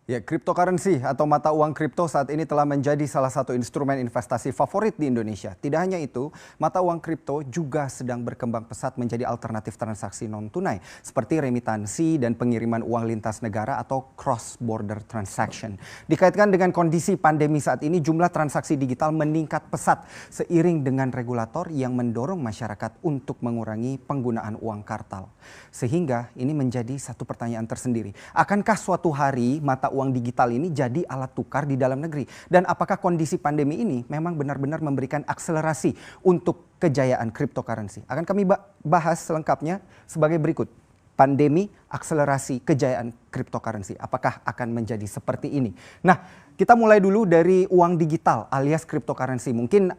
Ya, cryptocurrency atau mata uang kripto saat ini telah menjadi salah satu instrumen investasi favorit di Indonesia. Tidak hanya itu, mata uang kripto juga sedang berkembang pesat menjadi alternatif transaksi non-tunai seperti remitansi dan pengiriman uang lintas negara atau cross-border transaction. Dikaitkan dengan kondisi pandemi saat ini, jumlah transaksi digital meningkat pesat seiring dengan regulator yang mendorong masyarakat untuk mengurangi penggunaan uang kartal. Sehingga ini menjadi satu pertanyaan tersendiri. Akankah suatu hari mata uang digital ini jadi alat tukar di dalam negeri? Dan apakah kondisi pandemi ini memang benar-benar memberikan akselerasi untuk kejayaan cryptocurrency? Akan kami bahas selengkapnya sebagai berikut. Pandemi, akselerasi kejayaan cryptocurrency. Apakah akan menjadi seperti ini? Nah, kita mulai dulu dari uang digital alias cryptocurrency. Mungkin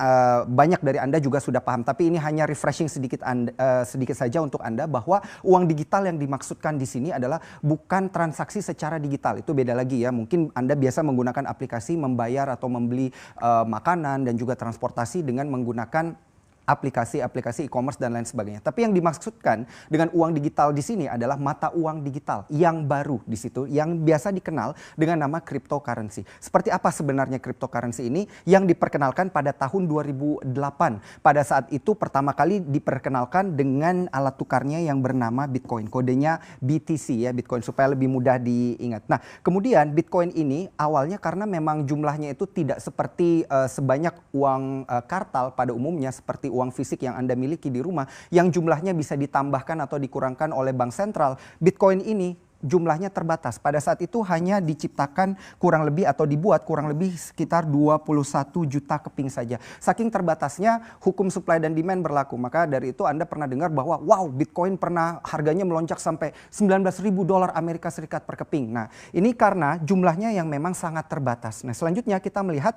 banyak dari Anda juga sudah paham, tapi ini hanya refreshing sedikit saja untuk Anda bahwa uang digital yang dimaksudkan di sini adalah bukan transaksi secara digital. Itu beda lagi ya. Mungkin Anda biasa menggunakan aplikasi membayar atau membeli makanan dan juga transportasi dengan menggunakan aplikasi e-commerce dan lain sebagainya. Tapi yang dimaksudkan dengan uang digital di sini adalah mata uang digital yang baru di situ, yang biasa dikenal dengan nama cryptocurrency. Seperti apa sebenarnya cryptocurrency ini? Yang diperkenalkan pada tahun 2008. Pada saat itu pertama kali diperkenalkan dengan alat tukarnya yang bernama Bitcoin. Kodenya BTC ya, Bitcoin supaya lebih mudah diingat. Nah, kemudian Bitcoin ini awalnya karena memang jumlahnya itu tidak seperti sebanyak uang kartal pada umumnya seperti uang fisik yang Anda miliki di rumah yang jumlahnya bisa ditambahkan atau dikurangkan oleh bank sentral. Bitcoin ini jumlahnya terbatas. Pada saat itu hanya diciptakan kurang lebih atau dibuat kurang lebih sekitar 21 juta keping saja. Saking terbatasnya hukum supply dan demand berlaku. Maka dari itu Anda pernah dengar bahwa wow, Bitcoin pernah harganya melonjak sampai $19.000 Amerika Serikat per keping. Nah, ini karena jumlahnya yang memang sangat terbatas. Nah, selanjutnya kita melihat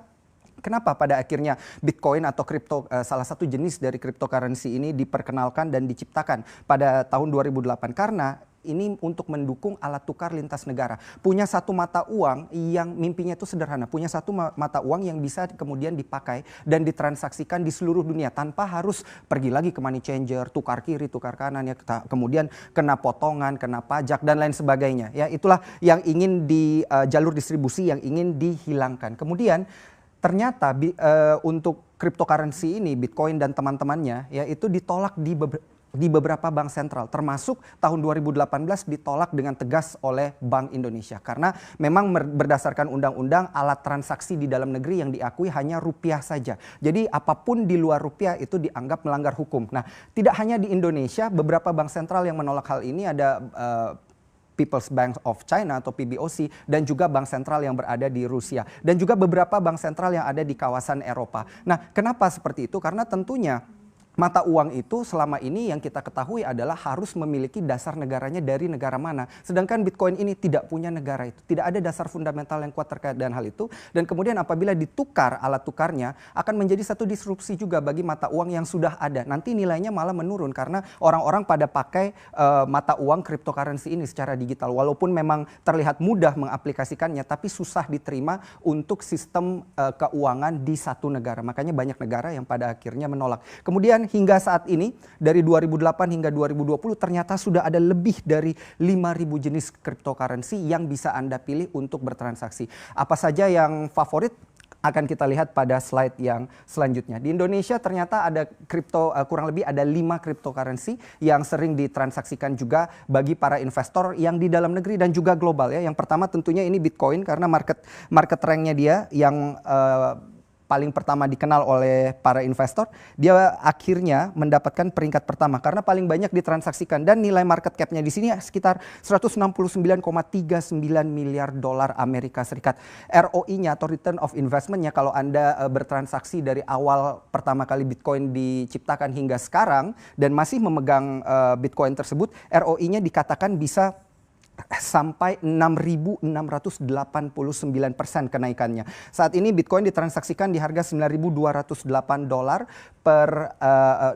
kenapa pada akhirnya Bitcoin atau kripto salah satu jenis dari cryptocurrency ini diperkenalkan dan diciptakan pada tahun 2008 karena ini untuk mendukung alat tukar lintas negara. Punya satu mata uang yang mimpinya itu sederhana. Punya satu mata uang yang bisa kemudian dipakai dan ditransaksikan di seluruh dunia tanpa harus pergi lagi ke money changer, tukar kiri, tukar kanan, ya, kemudian kena potongan, kena pajak dan lain sebagainya. Ya, itulah yang ingin di jalur distribusi yang ingin dihilangkan. Kemudian ternyata untuk cryptocurrency ini, Bitcoin dan teman-temannya, ya itu ditolak di beberapa bank sentral, termasuk tahun 2018 ditolak dengan tegas oleh Bank Indonesia. Karena memang berdasarkan undang-undang alat transaksi di dalam negeri yang diakui hanya rupiah saja. Jadi apapun di luar rupiah itu dianggap melanggar hukum. Nah, tidak hanya di Indonesia, beberapa bank sentral yang menolak hal ini ada People's Bank of China atau PBOC dan juga bank sentral yang berada di Rusia dan juga beberapa bank sentral yang ada di kawasan Eropa. Nah, kenapa seperti itu? Karena tentunya mata uang itu selama ini yang kita ketahui adalah harus memiliki dasar negaranya dari negara mana. Sedangkan Bitcoin ini tidak punya negara itu. Tidak ada dasar fundamental yang kuat terkait dengan hal itu. Dan kemudian apabila ditukar alat tukarnya akan menjadi satu disrupsi juga bagi mata uang yang sudah ada. Nanti nilainya malah menurun karena orang-orang pada pakai mata uang cryptocurrency ini secara digital. Walaupun memang terlihat mudah mengaplikasikannya tapi susah diterima untuk sistem keuangan di satu negara. Makanya banyak negara yang pada akhirnya menolak. Kemudian hingga saat ini dari 2008 hingga 2020 ternyata sudah ada lebih dari 5.000 jenis cryptocurrency yang bisa Anda pilih untuk bertransaksi. Apa saja yang favorit? Akan kita lihat pada slide yang selanjutnya. Di Indonesia ternyata ada kurang lebih ada 5 cryptocurrency yang sering ditransaksikan juga bagi para investor yang di dalam negeri dan juga global ya. Yang pertama tentunya ini Bitcoin karena market ranknya dia yang paling pertama dikenal oleh para investor, dia akhirnya mendapatkan peringkat pertama karena paling banyak ditransaksikan dan nilai market cap-nya di sini sekitar 169,39 miliar dolar Amerika Serikat. ROI-nya atau return of investment-nya kalau Anda bertransaksi dari awal pertama kali Bitcoin diciptakan hingga sekarang dan masih memegang Bitcoin tersebut, ROI-nya dikatakan bisa sampai 6.689% kenaikannya. Saat ini Bitcoin ditransaksikan di harga $9.208 per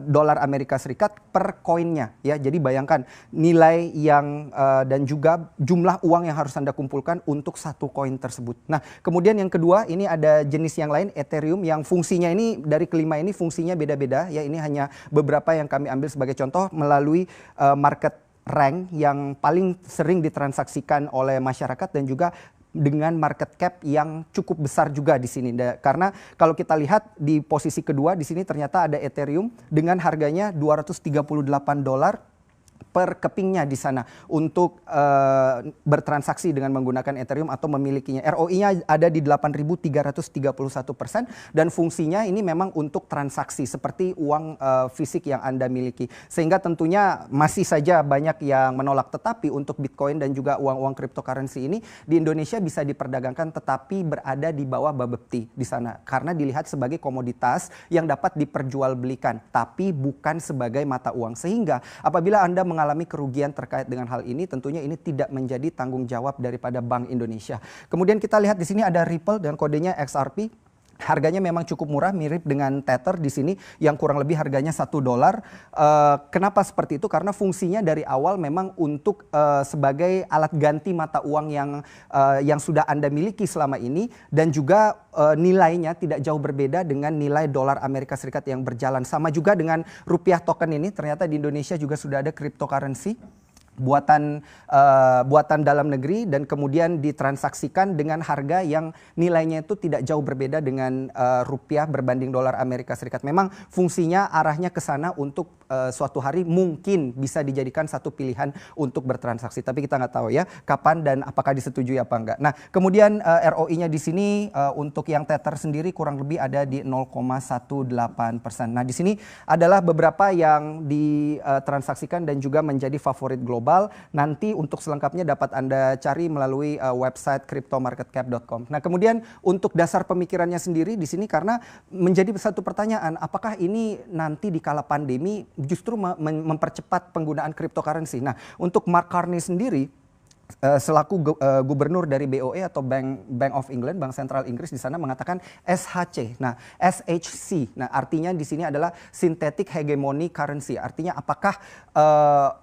dolar Amerika Serikat per koinnya ya. Jadi bayangkan nilai yang dan juga jumlah uang yang harus Anda kumpulkan untuk satu koin tersebut. Nah, kemudian yang kedua ini ada jenis yang lain Ethereum yang fungsinya ini dari kelima ini fungsinya beda-beda ya. Ini hanya beberapa yang kami ambil sebagai contoh melalui market rank yang paling sering ditransaksikan oleh masyarakat dan juga dengan market cap yang cukup besar juga di sini. Karena kalau kita lihat di posisi kedua di sini ternyata ada Ethereum dengan harganya $238 per kepingnya di sana untuk bertransaksi dengan menggunakan Ethereum atau memilikinya. ROI-nya ada di 8.331% dan fungsinya ini memang untuk transaksi seperti uang fisik yang Anda miliki. Sehingga tentunya masih saja banyak yang menolak, tetapi untuk Bitcoin dan juga uang-uang cryptocurrency ini di Indonesia bisa diperdagangkan tetapi berada di bawah Bapepti di sana karena dilihat sebagai komoditas yang dapat diperjualbelikan tapi bukan sebagai mata uang. Sehingga apabila Anda mengalami kerugian terkait dengan hal ini, tentunya ini tidak menjadi tanggung jawab daripada Bank Indonesia. Kemudian kita lihat di sini ada Ripple dan kodenya XRP. Harganya memang cukup murah, mirip dengan Tether di sini yang kurang lebih harganya $1. Kenapa seperti itu? Karena fungsinya dari awal memang untuk sebagai alat ganti mata uang yang sudah Anda miliki selama ini dan juga nilainya tidak jauh berbeda dengan nilai dolar Amerika Serikat yang berjalan. Sama juga dengan rupiah token ini, ternyata di Indonesia juga sudah ada cryptocurrency buatan dalam negeri dan kemudian ditransaksikan dengan harga yang nilainya itu tidak jauh berbeda dengan rupiah berbanding dolar Amerika Serikat. Memang fungsinya arahnya ke sana untuk suatu hari mungkin bisa dijadikan satu pilihan untuk bertransaksi. Tapi kita nggak tahu ya kapan dan apakah disetujui apa enggak. Nah, kemudian ROI-nya di sini untuk yang Tether sendiri kurang lebih ada di 0,18%. Nah, di sini adalah beberapa yang ditransaksikan dan juga menjadi favorit global. Nanti untuk selengkapnya dapat Anda cari melalui website cryptomarketcap.com. Nah, kemudian untuk dasar pemikirannya sendiri di sini karena menjadi satu pertanyaan, apakah ini nanti di kala pandemi justru mempercepat penggunaan cryptocurrency? Nah, untuk Mark Carney sendiri selaku gubernur dari BOE atau Bank of England, Bank Sentral Inggris di sana mengatakan SHC. Nah, SHC. Nah, artinya di sini adalah synthetic hegemony currency. Artinya apakah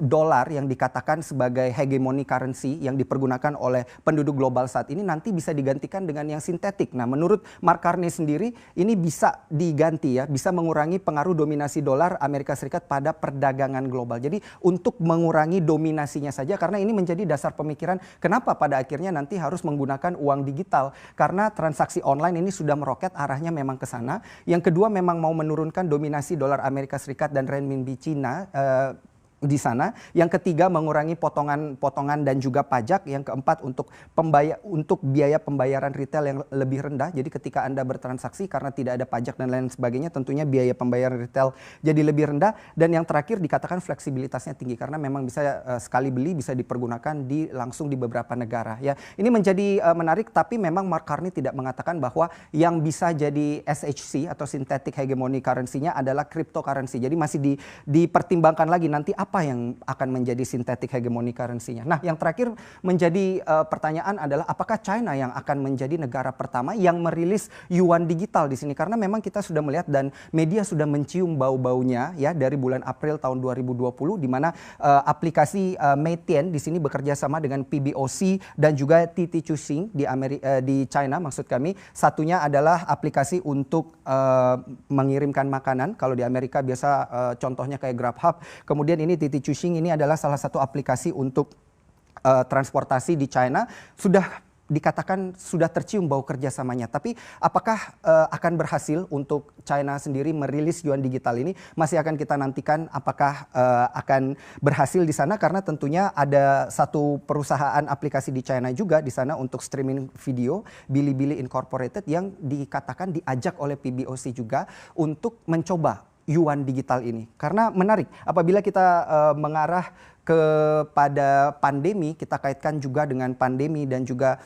dolar yang dikatakan sebagai hegemony currency yang dipergunakan oleh penduduk global saat ini nanti bisa digantikan dengan yang sintetik. Nah, menurut Mark Carney sendiri ini bisa diganti ya, bisa mengurangi pengaruh dominasi dolar Amerika Serikat pada perdagangan global. Jadi untuk mengurangi dominasinya saja karena ini menjadi dasar pemikiran kenapa pada akhirnya nanti harus menggunakan uang digital karena transaksi online ini sudah meroket arahnya memang ke sana. Yang kedua memang mau menurunkan dominasi dolar Amerika Serikat dan renminbi Cina di sana. Yang ketiga mengurangi potongan dan juga pajak. Yang keempat untuk biaya pembayaran retail yang lebih rendah. Jadi ketika Anda bertransaksi karena tidak ada pajak dan lain sebagainya tentunya biaya pembayaran retail jadi lebih rendah. Dan yang terakhir dikatakan fleksibilitasnya tinggi karena memang bisa sekali beli bisa dipergunakan langsung di beberapa negara ya. Ini menjadi menarik tapi memang Mark Carney tidak mengatakan bahwa yang bisa jadi SHC atau synthetic hegemony currency-nya adalah cryptocurrency. Jadi masih dipertimbangkan lagi nanti apa yang akan menjadi synthetic hegemony currency-nya. Nah, yang terakhir menjadi pertanyaan adalah apakah China yang akan menjadi negara pertama yang merilis yuan digital di sini karena memang kita sudah melihat dan media sudah mencium bau-baunya ya dari bulan April tahun 2020 di mana aplikasi Meitian di sini bekerja sama dengan PBOC dan juga TT Chuxing di China maksud kami. Satunya adalah aplikasi untuk mengirimkan makanan. Kalau di Amerika biasa contohnya kayak Grubhub. Kemudian ini TT Chuxing ini adalah salah satu aplikasi untuk transportasi di China. Dikatakan sudah tercium bau kerjasamanya. Tapi apakah akan berhasil untuk China sendiri merilis yuan digital ini? Masih akan kita nantikan apakah akan berhasil di sana karena tentunya ada satu perusahaan aplikasi di China juga di sana untuk streaming video, Bilibili Incorporated yang dikatakan diajak oleh PBOC juga untuk mencoba yuan digital ini. Karena menarik apabila kita mengarah kepada pandemi, kita kaitkan juga dengan pandemi dan juga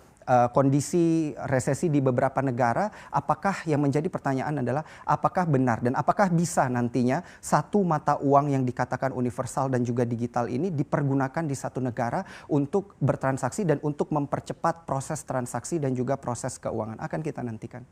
kondisi resesi di beberapa negara, apakah yang menjadi pertanyaan adalah apakah benar dan apakah bisa nantinya satu mata uang yang dikatakan universal dan juga digital ini dipergunakan di satu negara untuk bertransaksi dan untuk mempercepat proses transaksi dan juga proses keuangan. Akan kita nantikan.